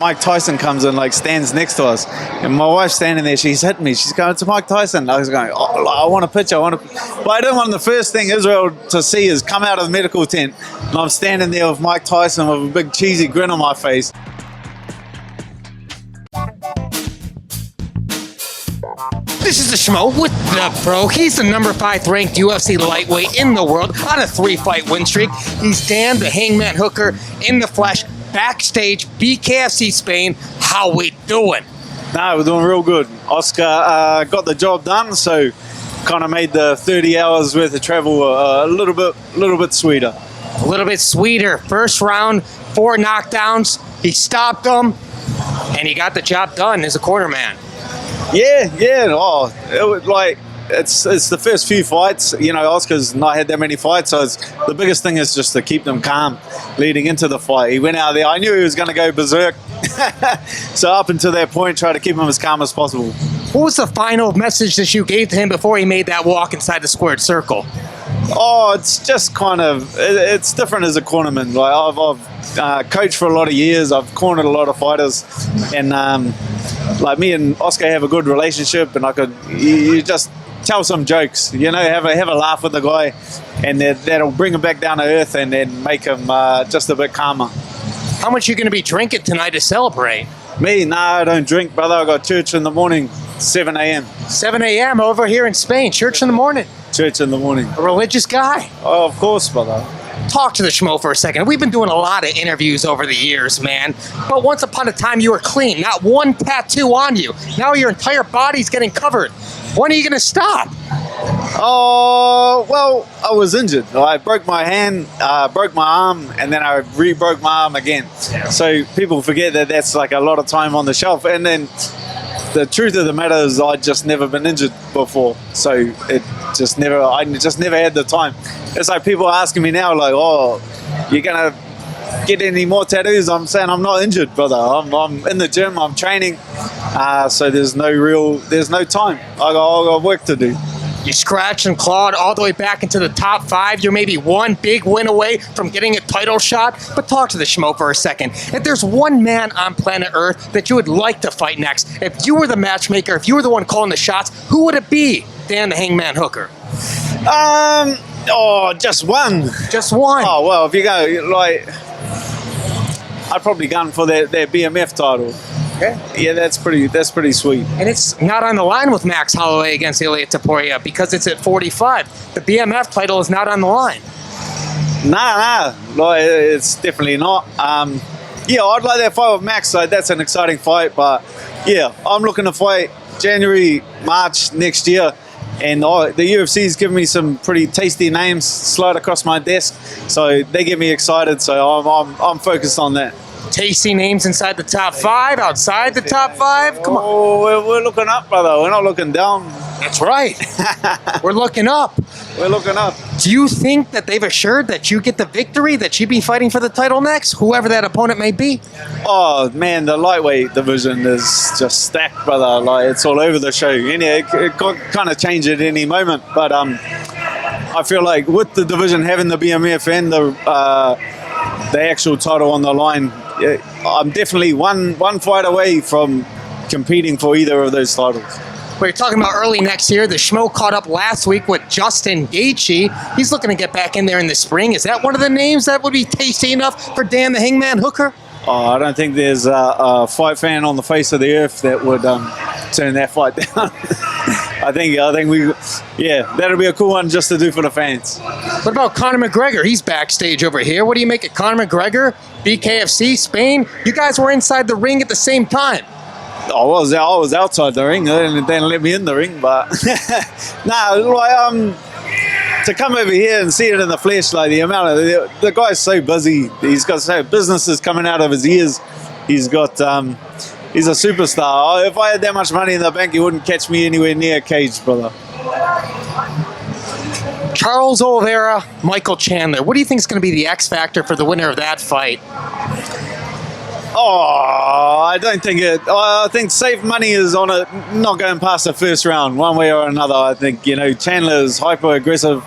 Mike Tyson comes and like stands next to us, and my wife's standing there. She's hit me. She's going, "To Mike Tyson." I was going, "Oh, I want a picture. But I didn't want the first thing Israel to see is come out of the medical tent, and I'm standing there with Mike Tyson with a big cheesy grin on my face. This is the Schmo with the Pro. He's the number 5 ranked UFC lightweight in the world on a 3-fight win streak. He's Dan the Hangman Hooker in the flesh. Backstage, BKFC Spain. How we doing? No, we're doing real good. Oscar got the job done, so kind of made the 30 hours worth of travel a little bit sweeter. A little bit sweeter. First round, 4 knockdowns. He stopped them, and he got the job done as a corner man. Yeah. Oh, it was like it's the first few fights. You know, Oscar's not had that many fights, so the biggest thing is just to keep them calm leading into the fight. He went out there. I knew he was going to go berserk, so up until that point, try to keep him as calm as possible. What was the final message that you gave to him before he made that walk inside the squared circle? Oh, it's just kind of, it's different as a cornerman. Like I've coached for a lot of years. I've cornered a lot of fighters, and like me and Oscar have a good relationship, and you just tell some jokes, you know, have a laugh with the guy, and that'll bring him back down to earth, and then make him just a bit calmer. How much are you going to be drinking tonight to celebrate? Me? Nah, I don't drink, brother. I got church in the morning, 7 a.m. 7 a.m. over here in Spain. Church in the morning. Church in the morning. A religious guy. Oh, of course, brother. Talk to the Schmo for a second. We've been doing a lot of interviews over the years, man. But once upon a time, you were clean. Not one tattoo on you. Now your entire body's getting covered. When are you going to stop? Oh, well, I was injured. I broke my hand, broke my arm, and then I re-broke my arm again. So people forget that that's like a lot of time on the shelf. And then the truth of the matter is I just never been injured before. So I just never had the time. It's like people asking me now, like, "Oh, you're going to get any more tattoos?" I'm saying I'm not injured, brother. I'm in the gym, I'm training. So there's no time. I got work to do. You scratched and clawed all the way back into the top 5. You're maybe one big win away from getting a title shot. But talk to the Schmo for a second. If there's one man on planet Earth that you would like to fight next, if you were the matchmaker, if you were the one calling the shots, who would it be? Dan the Hangman Hooker. Just one. Just one? Oh, well, if you go, like, I'd probably gone for that BMF title. Okay. Yeah, that's pretty sweet. And it's not on the line with Max Holloway against Ilia Topuria because it's at 45. The BMF title is not on the line. Nah, like, it's definitely not. Yeah, I'd like that fight with Max, so that's an exciting fight. But yeah, I'm looking to fight January, March next year. And the UFC's given me some pretty tasty names slide across my desk, so they get me excited. So I'm focused on that. Tasty names inside the top 5, outside the top 5. Come on. Oh, we're looking up, brother. We're not looking down. That's right. We're looking up. We're looking up. Do you think that they've assured that you get the victory, that you'd be fighting for the title next, whoever that opponent may be? Oh, man, the lightweight division is just stacked, brother. Like, it's all over the show. It could kind of change at any moment. But I feel like with the division having the BMF and the actual title on the line, I'm definitely one fight away from competing for either of those titles. We're talking about early next year. The Schmo caught up last week with Justin Gaethje. He's looking to get back in there in the spring. Is that one of the names that would be tasty enough for Dan the Hangman Hooker? Oh, I don't think there's a fight fan on the face of the earth that would turn that fight down. I think that'll be a cool one just to do for the fans. What about Conor McGregor? He's backstage over here. What do you make of Conor McGregor, BKFC Spain? You guys were inside the ring at the same time. I was outside the ring. They didn't let me in the ring, but to come over here and see it in the flesh, like the amount of the guy's so busy. He's got so businesses coming out of his ears. He's got he's a superstar. If I had that much money in the bank, you wouldn't catch me anywhere near a cage, brother. Charles Oliveira, Michael Chandler. What do you think is going to be the X factor for the winner of that fight? Oh, I don't think it. I think safe money is on it, not going past the first round, one way or another. I think, Chandler is hyper aggressive.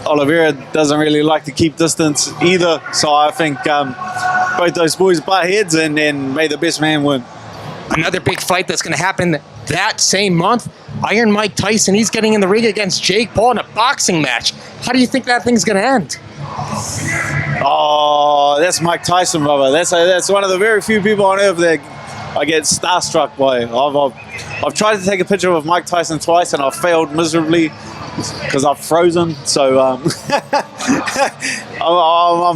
Oliveira doesn't really like to keep distance either. So I think both those boys butt heads and may the best man win. Another big fight that's going to happen that same month. Iron Mike Tyson, he's getting in the ring against Jake Paul in a boxing match. How do you think that thing's going to end? Oh, that's Mike Tyson, brother. That's one of the very few people on earth that I get starstruck by. I've tried to take a picture of Mike Tyson twice and I've failed miserably because I've frozen. So I'm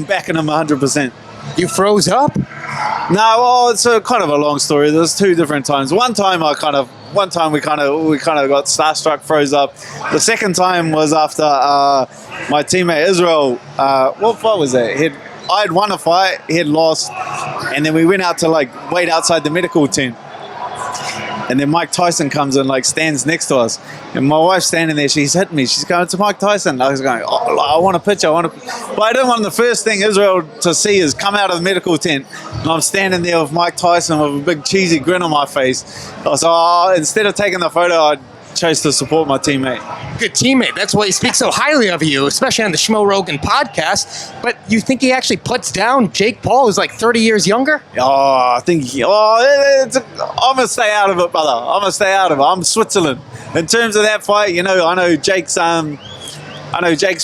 backing him 100%. You froze up? No, well, it's a kind of a long story. There's two different times. One time we kind of got starstruck, froze up. The second time was after my teammate Israel. What fight was that? I had won a fight, he had lost, and then we went out to wait outside the medical tent. And then Mike Tyson comes and stands next to us. And my wife's standing there, she's hitting me. She's going, "It's Mike Tyson." I was going, "Oh, I want a picture, But I didn't want the first thing Israel to see is come out of the medical tent. And I'm standing there with Mike Tyson with a big cheesy grin on my face. I was instead of taking the photo, I chose to support my teammate. Good teammate. That's why he speaks so highly of you, especially on the Schmo Rogan podcast. But you think he actually puts down Jake Paul, who's 30 years younger? I think I'm going to stay out of it, brother. I'm going to stay out of it. I'm Switzerland. In terms of that fight, I know Jake's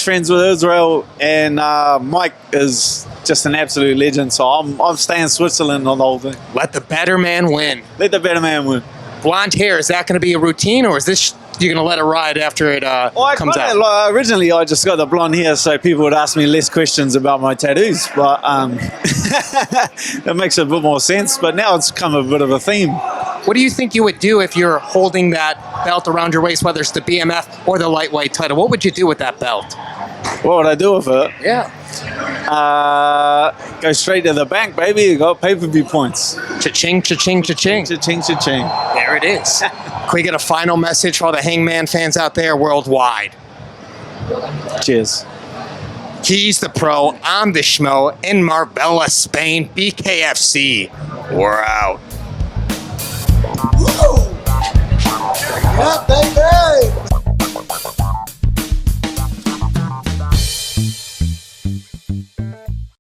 friends with Israel, and Mike is just an absolute legend. So I'm staying Switzerland on the whole thing. Let the better man win. Let the better man win. Blonde hair, is that going to be a routine, or is this you're going to let it ride after it comes out? Originally, I just got the blonde hair so people would ask me less questions about my tattoos, but that makes a bit more sense. But now it's come a bit of a theme. What do you think you would do if you're holding that belt around your waist, whether it's the BMF or the lightweight title? What would you do with that belt? What would I do with it? Yeah. Go straight to the bank, baby. You got pay-per-view points. Cha-ching, cha-ching, cha-ching. Cha-ching, cha-ching. There it is. Can we get a final message for all the Hangman fans out there worldwide? Cheers. He's the pro. I'm the Schmo in Marbella, Spain. BKFC. We're out. Yeah,